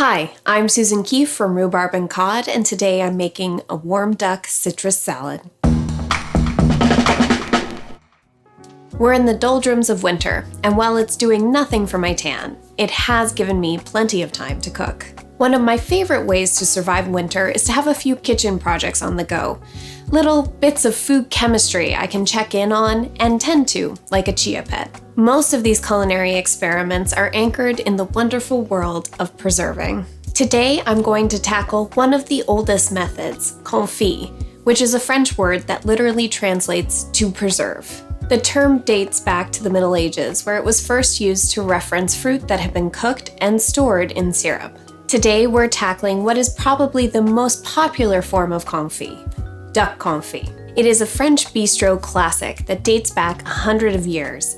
Hi, I'm Susan Keefe from Rhubarb and Cod, and today I'm making a warm duck citrus salad. We're in the doldrums of winter, and while it's doing nothing for my tan, it has given me plenty of time to cook. One of my favorite ways to survive winter is to have a few kitchen projects on the go. Little bits of food chemistry I can check in on and tend to, like a chia pet. Most of these culinary experiments are anchored in the wonderful world of preserving. Today, I'm going to tackle one of the oldest methods, confit, which is a French word that literally translates to preserve. The term dates back to the Middle Ages, where it was first used to reference fruit that had been cooked and stored in syrup. Today, we're tackling what is probably the most popular form of confit, duck confit. It is a French bistro classic that dates back 100 years.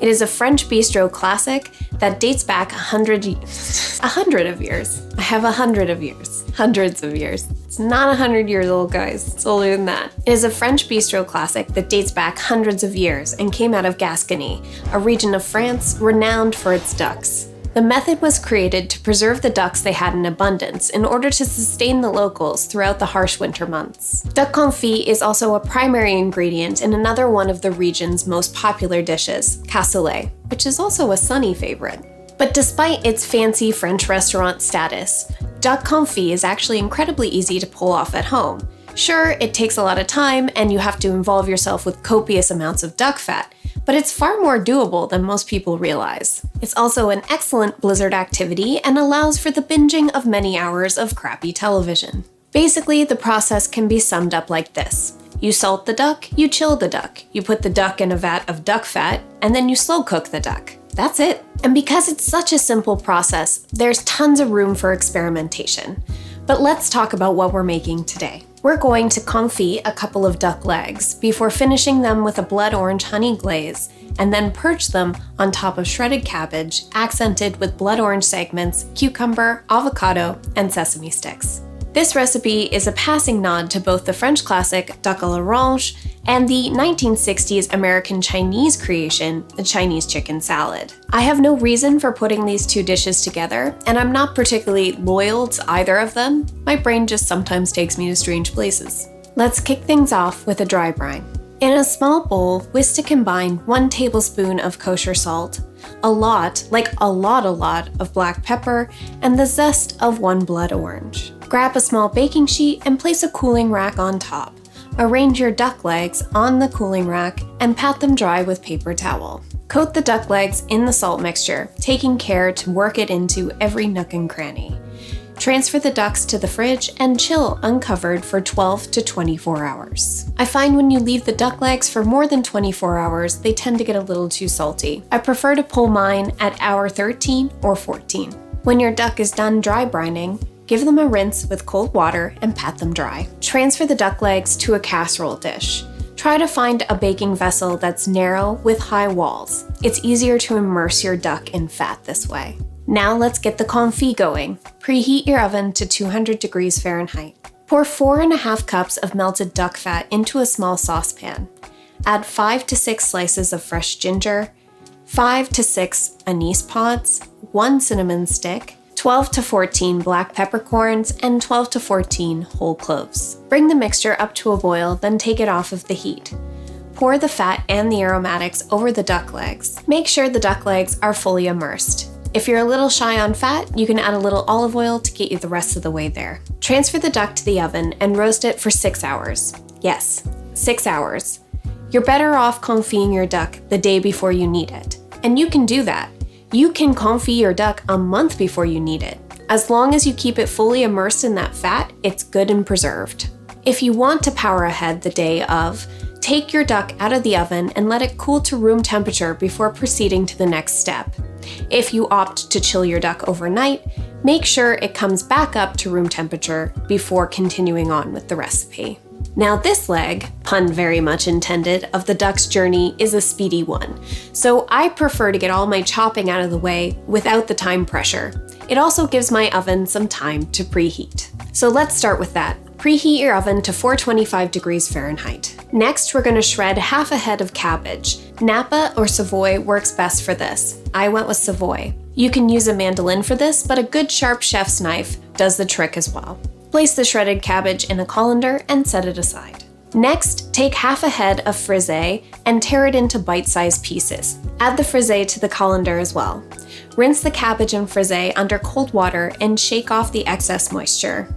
It is a French bistro classic that dates back 100 years. I have 100 of years. Hundreds of years. It's not 100 years old, guys. It's older than that. It is a French bistro classic that dates back hundreds of years and came out of Gascony, a region of France renowned for its ducks. The method was created to preserve the ducks they had in abundance in order to sustain the locals throughout the harsh winter months. Duck confit is also a primary ingredient in another one of the region's most popular dishes, cassoulet, which is also a Sunny favorite. But despite its fancy French restaurant status, duck confit is actually incredibly easy to pull off at home. Sure, it takes a lot of time and you have to involve yourself with copious amounts of duck fat, but it's far more doable than most people realize. It's also an excellent blizzard activity and allows for the binging of many hours of crappy television. Basically, the process can be summed up like this. You salt the duck, you chill the duck, you put the duck in a vat of duck fat, and then you slow cook the duck. That's it. And because it's such a simple process, there's tons of room for experimentation. But let's talk about what we're making today. We're going to confit a couple of duck legs before finishing them with a blood orange honey glaze, and then perch them on top of shredded cabbage, accented with blood orange segments, cucumber, avocado, and sesame sticks. This recipe is a passing nod to both the French classic duck à l'orange and the 1960s American Chinese creation, the Chinese chicken salad. I have no reason for putting these two dishes together, and I'm not particularly loyal to either of them. My brain just sometimes takes me to strange places. Let's kick things off with a dry brine. In a small bowl, whisk to combine 1 tablespoon of kosher salt, a lot of black pepper, and the zest of 1 blood orange. Grab a small baking sheet and place a cooling rack on top. Arrange your duck legs on the cooling rack and pat them dry with paper towel. Coat the duck legs in the salt mixture, taking care to work it into every nook and cranny. Transfer the ducks to the fridge and chill uncovered for 12 to 24 hours. I find when you leave the duck legs for more than 24 hours, they tend to get a little too salty. I prefer to pull mine at hour 13 or 14. When your duck is done dry brining, give them a rinse with cold water and pat them dry. Transfer the duck legs to a casserole dish. Try to find a baking vessel that's narrow with high walls. It's easier to immerse your duck in fat this way. Now let's get the confit going. Preheat your oven to 200 degrees Fahrenheit. Pour 4.5 cups of melted duck fat into a small saucepan. Add 5 to 6 slices of fresh ginger, 5 to 6 anise pods, 1 cinnamon stick, 12 to 14 black peppercorns, and 12 to 14 whole cloves. Bring the mixture up to a boil, then take it off of the heat. Pour the fat and the aromatics over the duck legs. Make sure the duck legs are fully immersed. If you're a little shy on fat, you can add a little olive oil to get you the rest of the way there. Transfer the duck to the oven and roast it for 6 hours. Yes, 6 hours. You're better off confiting your duck the day before you need it. And you can do that. You can confit your duck a month before you need it. As long as you keep it fully immersed in that fat, it's good and preserved. If you want to power ahead the day of, take your duck out of the oven and let it cool to room temperature before proceeding to the next step. If you opt to chill your duck overnight, make sure it comes back up to room temperature before continuing on with the recipe. Now this leg, pun very much intended, of the duck's journey is a speedy one, so I prefer to get all my chopping out of the way without the time pressure. It also gives my oven some time to preheat. So let's start with that. Preheat your oven to 425 degrees Fahrenheit. Next, we're going to shred half a head of cabbage. Napa or Savoy works best for this. I went with Savoy. You can use a mandolin for this, but a good sharp chef's knife does the trick as well. Place the shredded cabbage in a colander and set it aside. Next, take half a head of frisée and tear it into bite-sized pieces. Add the frisée to the colander as well. Rinse the cabbage and frisée under cold water and shake off the excess moisture.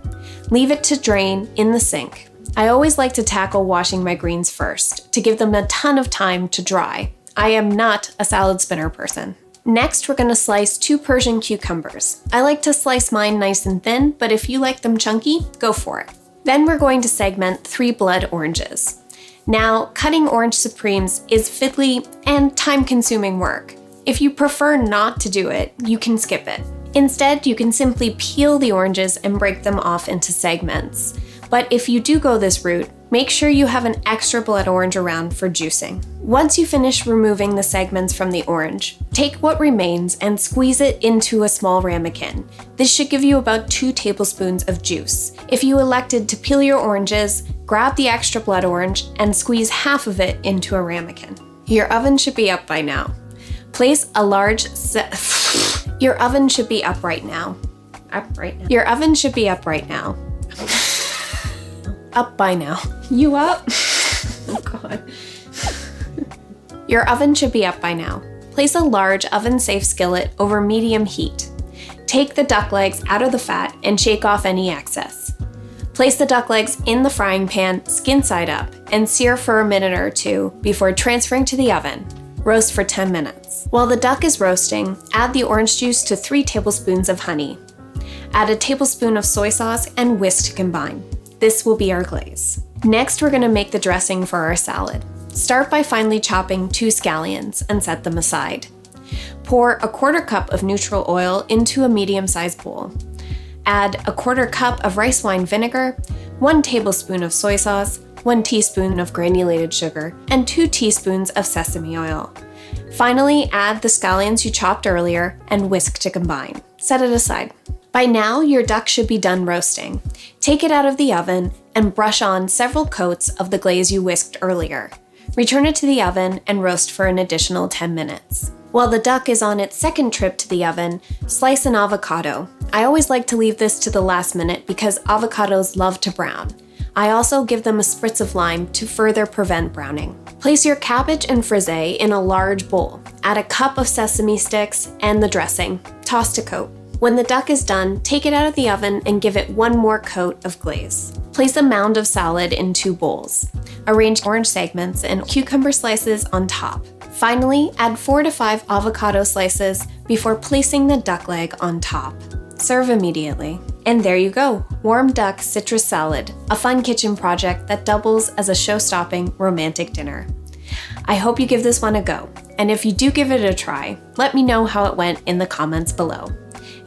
Leave it to drain in the sink. I always like to tackle washing my greens first, to give them a ton of time to dry. I am not a salad spinner person. Next, we're going to slice 2 Persian cucumbers. I like to slice mine nice and thin, but if you like them chunky, go for it. Then we're going to segment 3 blood oranges. Now, cutting orange supremes is fiddly and time-consuming work. If you prefer not to do it, you can skip it. Instead, you can simply peel the oranges and break them off into segments. But if you do go this route, make sure you have an extra blood orange around for juicing. Once you finish removing the segments from the orange, take what remains and squeeze it into a small ramekin. This should give you about 2 tablespoons of juice. If you elected to peel your oranges, grab the extra blood orange and squeeze half of it into a ramekin. Your oven should be up by now. Place a large Your oven should be up right now. Your oven should be up right now. Up by now. You up? Oh God. Your oven should be up by now. Place a large oven-safe skillet over medium heat. Take the duck legs out of the fat and shake off any excess. Place the duck legs in the frying pan, skin side up, and sear for a minute or 2 before transferring to the oven. Roast for 10 minutes. While the duck is roasting, add the orange juice to 3 tablespoons of honey. Add a tablespoon of soy sauce and whisk to combine. This will be our glaze. Next, we're going to make the dressing for our salad. Start by finely chopping 2 scallions and set them aside. Pour a 1/4 cup of neutral oil into a medium-sized bowl. Add a 1/4 cup of rice wine vinegar, 1 tablespoon of soy sauce, 1 teaspoon of granulated sugar, and 2 teaspoons of sesame oil. Finally, add the scallions you chopped earlier and whisk to combine. Set it aside. By now, your duck should be done roasting. Take it out of the oven and brush on several coats of the glaze you whisked earlier. Return it to the oven and roast for an additional 10 minutes. While the duck is on its second trip to the oven, slice an avocado. I always like to leave this to the last minute because avocados love to brown. I also give them a spritz of lime to further prevent browning. Place your cabbage and frisée in a large bowl. Add a cup of sesame sticks and the dressing. Toss to coat. When the duck is done, take it out of the oven and give it 1 more coat of glaze. Place a mound of salad in 2 bowls. Arrange orange segments and cucumber slices on top. Finally, add 4 to 5 avocado slices before placing the duck leg on top. Serve immediately. And there you go, warm duck citrus salad, a fun kitchen project that doubles as a show-stopping romantic dinner. I hope you give this one a go, and if you do give it a try, let me know how it went in the comments below.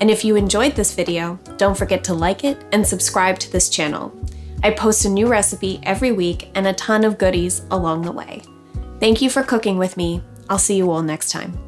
And if you enjoyed this video, don't forget to like it and subscribe to this channel. I post a new recipe every week and a ton of goodies along the way. Thank you for cooking with me. I'll see you all next time.